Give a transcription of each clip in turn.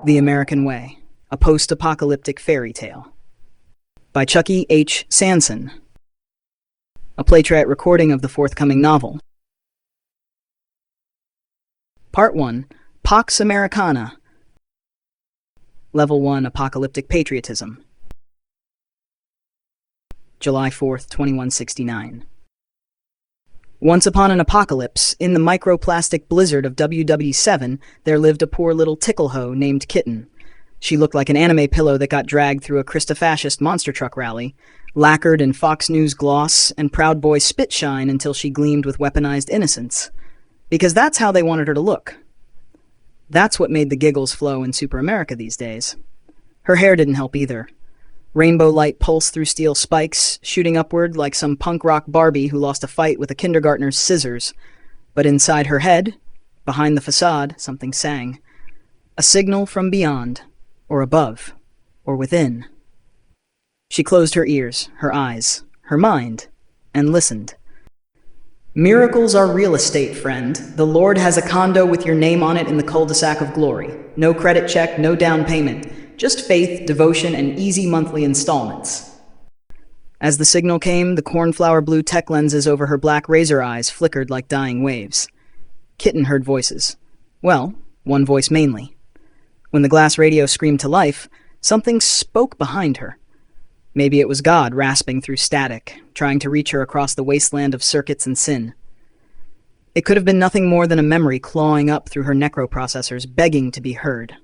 The American Way, a post-apocalyptic fairy tale. By Chucky H. Sanson. A Playtrite recording of the forthcoming novel. Part 1, Pax Americana. Level 1, Apocalyptic Patriotism. July 4th, 2169. Once upon an apocalypse, in the microplastic blizzard of WW7, there lived a poor little tickle-ho named Kitten. She looked like an anime pillow that got dragged through a Christofascist monster truck rally, lacquered in Fox News gloss and Proud Boy spit shine until she gleamed with weaponized innocence. Because that's how they wanted her to look. That's what made the giggles flow in Super America these days. Her hair didn't help either. Rainbow light pulsed through steel spikes, shooting upward like some punk rock Barbie who lost a fight with a kindergartner's scissors. But inside her head, behind the facade, something sang. A signal from beyond, or above, or within. She closed her ears, her eyes, her mind, and listened. Miracles are real estate, friend. The Lord has a condo with your name on it in the cul-de-sac of glory. No credit check, no down payment. Just faith, devotion, and easy monthly installments. As the signal came, the cornflower blue tech lenses over her black razor eyes flickered like dying waves. Kitten heard voices. Well, one voice mainly. When the glass radio screamed to life, something spoke behind her. Maybe it was God rasping through static, trying to reach her across the wasteland of circuits and sin. It could have been nothing more than a memory clawing up through her necroprocessors, begging to be heard.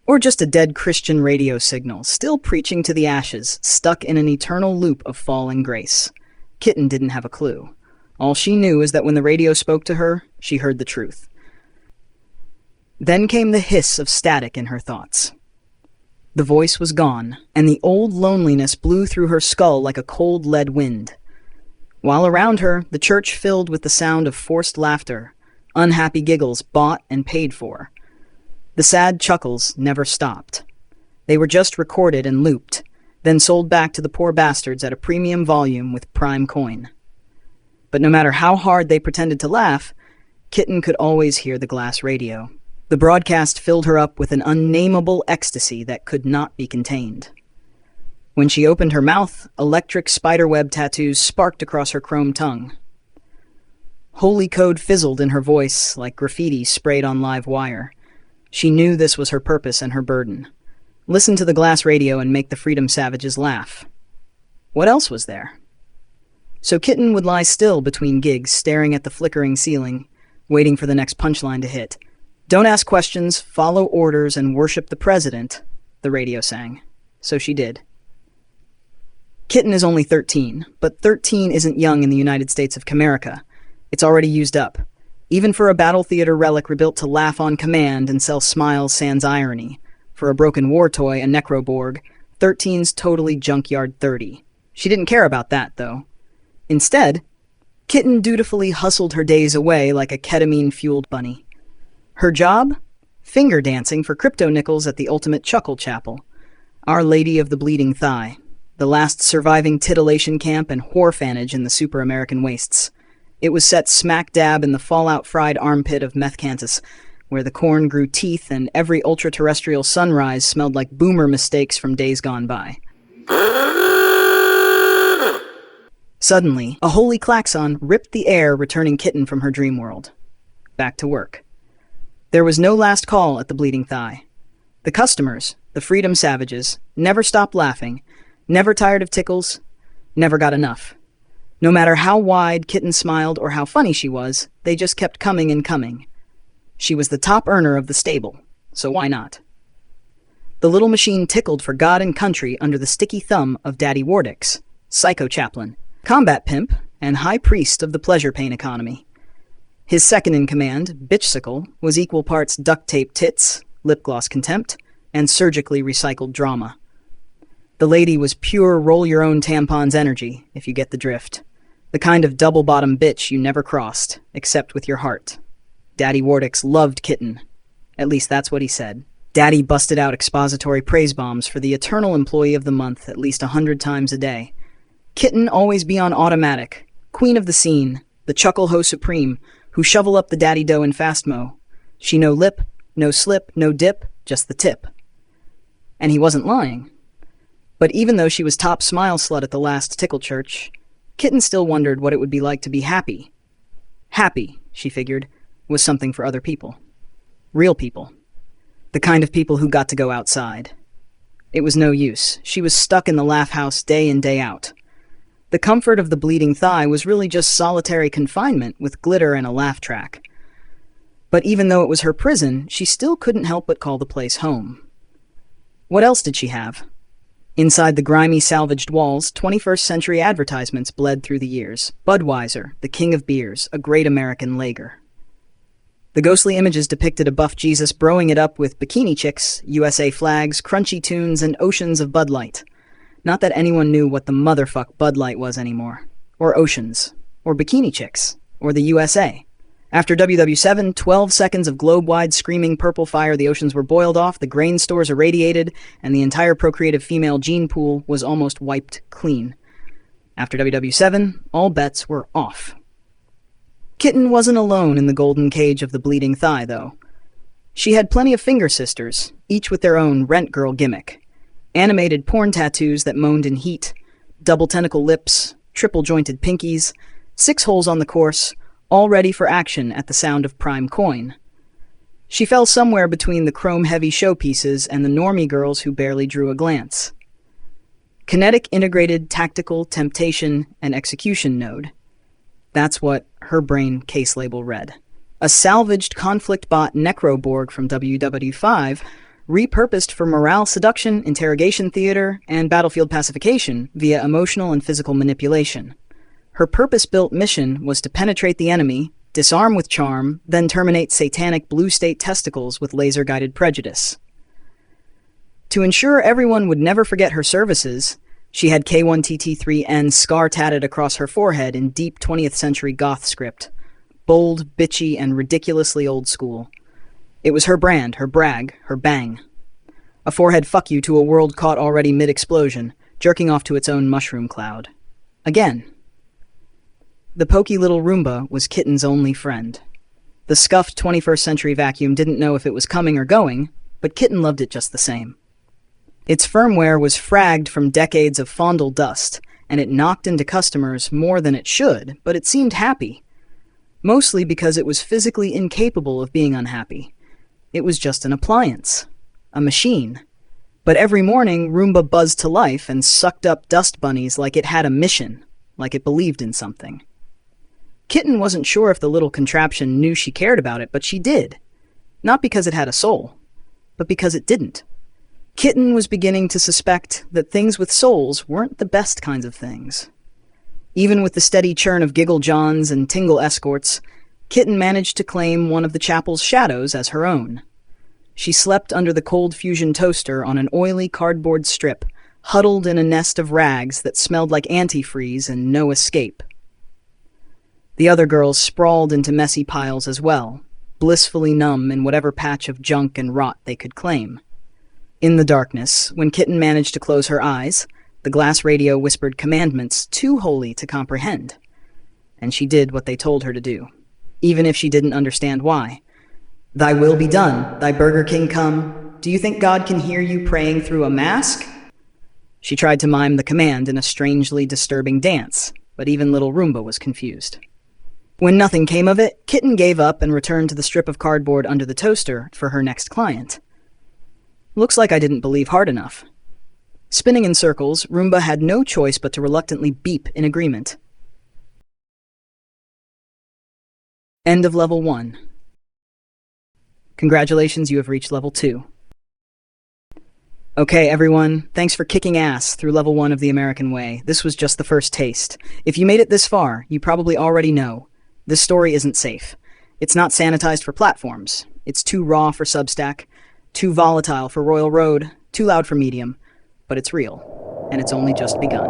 Or just a dead Christian radio signal, still preaching to the ashes, stuck in an eternal loop of falling grace. Kitten didn't have a clue. All she knew is that when the radio spoke to her, she heard the truth. Then came the hiss of static in her thoughts. The voice was gone, and the old loneliness blew through her skull like a cold lead wind. While around her, the church filled with the sound of forced laughter, unhappy giggles bought and paid for. The sad chuckles never stopped. They were just recorded and looped, then sold back to the poor bastards at a premium volume with prime coin. But no matter how hard they pretended to laugh, Kitten could always hear the glass radio. The broadcast filled her up with an unnameable ecstasy that could not be contained. When she opened her mouth, electric spiderweb tattoos sparked across her chrome tongue. Holy code fizzled in her voice like graffiti sprayed on live wire. She knew this was her purpose and her burden. Listen to the glass radio and make the freedom savages laugh. What else was there? So Kitten would lie still between gigs, staring at the flickering ceiling, waiting for the next punchline to hit. Don't ask questions, follow orders, and worship the president, the radio sang. So she did. Kitten is only 13, but 13 isn't young in the United States of Chimerica. It's already used up. Even for a battle theater relic rebuilt to laugh on command and sell smiles sans irony. For a broken war toy, a necroborg, 13's totally junkyard 30. She didn't care about that, though. Instead, Kitten dutifully hustled her days away like a ketamine-fueled bunny. Her job? Finger dancing for crypto nickels at the ultimate chuckle chapel. Our Lady of the Bleeding Thigh. The last surviving titillation camp and whorefanage in the Super American wastes. It was set smack dab in the fallout-fried armpit of Meth-Kansas, where the corn grew teeth and every ultra-terrestrial sunrise smelled like boomer mistakes from days gone by. Suddenly, a holy klaxon ripped the air, returning Kitten from her dream world. Back to work. There was no last call at the Bleeding Thigh. The customers, the freedom savages, never stopped laughing, never tired of tickles, never got enough. No matter how wide Kitten smiled or how funny she was, they just kept coming and coming. She was the top earner of the stable, so why not? The little machine tickled for God and country under the sticky thumb of Daddy Wardix, psycho chaplain, combat pimp, and high priest of the pleasure pain economy. His second-in-command, Bitchsicle, was equal parts duct-tape tits, lip-gloss contempt, and surgically recycled drama. The lady was pure roll-your-own-tampons energy, if you get the drift. The kind of double-bottom bitch you never crossed, except with your heart. Daddy Wardix loved Kitten. At least that's what he said. Daddy busted out expository praise bombs for the eternal employee of the month at least 100 times a day. Kitten always be on automatic, queen of the scene, the chuckle-ho supreme, who shovel up the daddy dough in fast mo. She no lip, no slip, no dip, just the tip. And he wasn't lying. But even though she was top smile slut at the last tickle church, Kitten still wondered what it would be like to be happy. Happy, she figured, was something for other people. Real people. The kind of people who got to go outside. It was no use. She was stuck in the laugh house day in, day out. The comfort of the bleeding thigh was really just solitary confinement with glitter and a laugh track. But even though it was her prison, she still couldn't help but call the place home. What else did she have? Inside the grimy, salvaged walls, 21st century advertisements bled through the years. Budweiser, the king of beers, a great American lager. The ghostly images depicted a buff Jesus broing it up with bikini chicks, USA flags, crunchy tunes, and oceans of Bud Light. Not that anyone knew what the motherfuck Bud Light was anymore. Or oceans. Or bikini chicks. Or the USA. After WW7, 12 seconds of globe-wide screaming purple fire, the oceans were boiled off, the grain stores irradiated, and the entire procreative female gene pool was almost wiped clean. After WW7, all bets were off. Kitten wasn't alone in the golden cage of the bleeding thigh, though. She had plenty of finger sisters, each with their own rent girl gimmick. Animated porn tattoos that moaned in heat, double tentacle lips, triple-jointed pinkies, 6 holes on the course, all ready for action at the sound of prime coin. She fell somewhere between the chrome-heavy showpieces and the normie girls who barely drew a glance. Kinetic Integrated Tactical Temptation and Execution Node. That's what her brain case label read. A salvaged conflict bot necroborg from WW5, repurposed for morale seduction, interrogation theater, and battlefield pacification via emotional and physical manipulation. Her purpose-built mission was to penetrate the enemy, disarm with charm, then terminate satanic blue state testicles with laser-guided prejudice. To ensure everyone would never forget her services, she had K1TT3N scar-tatted across her forehead in deep 20th century goth script. Bold, bitchy, and ridiculously old school. It was her brand, her brag, her bang. A forehead fuck you to a world caught already mid-explosion, jerking off to its own mushroom cloud. Again. The pokey little Roomba was Kitten's only friend. The scuffed 21st century vacuum didn't know if it was coming or going, but Kitten loved it just the same. Its firmware was fragged from decades of fondle dust, and it knocked into customers more than it should, but it seemed happy. Mostly because it was physically incapable of being unhappy. It was just an appliance. A machine. But every morning, Roomba buzzed to life and sucked up dust bunnies like it had a mission, like it believed in something. Kitten wasn't sure if the little contraption knew she cared about it, but she did. Not because it had a soul, but because it didn't. Kitten was beginning to suspect that things with souls weren't the best kinds of things. Even with the steady churn of Giggle Johns and Tingle escorts, Kitten managed to claim one of the chapel's shadows as her own. She slept under the cold fusion toaster on an oily cardboard strip, huddled in a nest of rags that smelled like antifreeze and no escape. The other girls sprawled into messy piles as well, blissfully numb in whatever patch of junk and rot they could claim. In the darkness, when Kitten managed to close her eyes, the glass radio whispered commandments too holy to comprehend. And she did what they told her to do, even if she didn't understand why. Thy will be done, thy Burger King come. Do you think God can hear you praying through a mask? She tried to mime the command in a strangely disturbing dance, but even little Roomba was confused. When nothing came of it, Kitten gave up and returned to the strip of cardboard under the toaster for her next client. Looks like I didn't believe hard enough. Spinning in circles, Roomba had no choice but to reluctantly beep in agreement. End of Level 1. Congratulations, you have reached Level 2. Okay, everyone, thanks for kicking ass through Level 1 of the American Way. This was just the first taste. If you made it this far, you probably already know. This story isn't safe. It's not sanitized for platforms. It's too raw for Substack, too volatile for Royal Road, too loud for Medium. But it's real, and it's only just begun.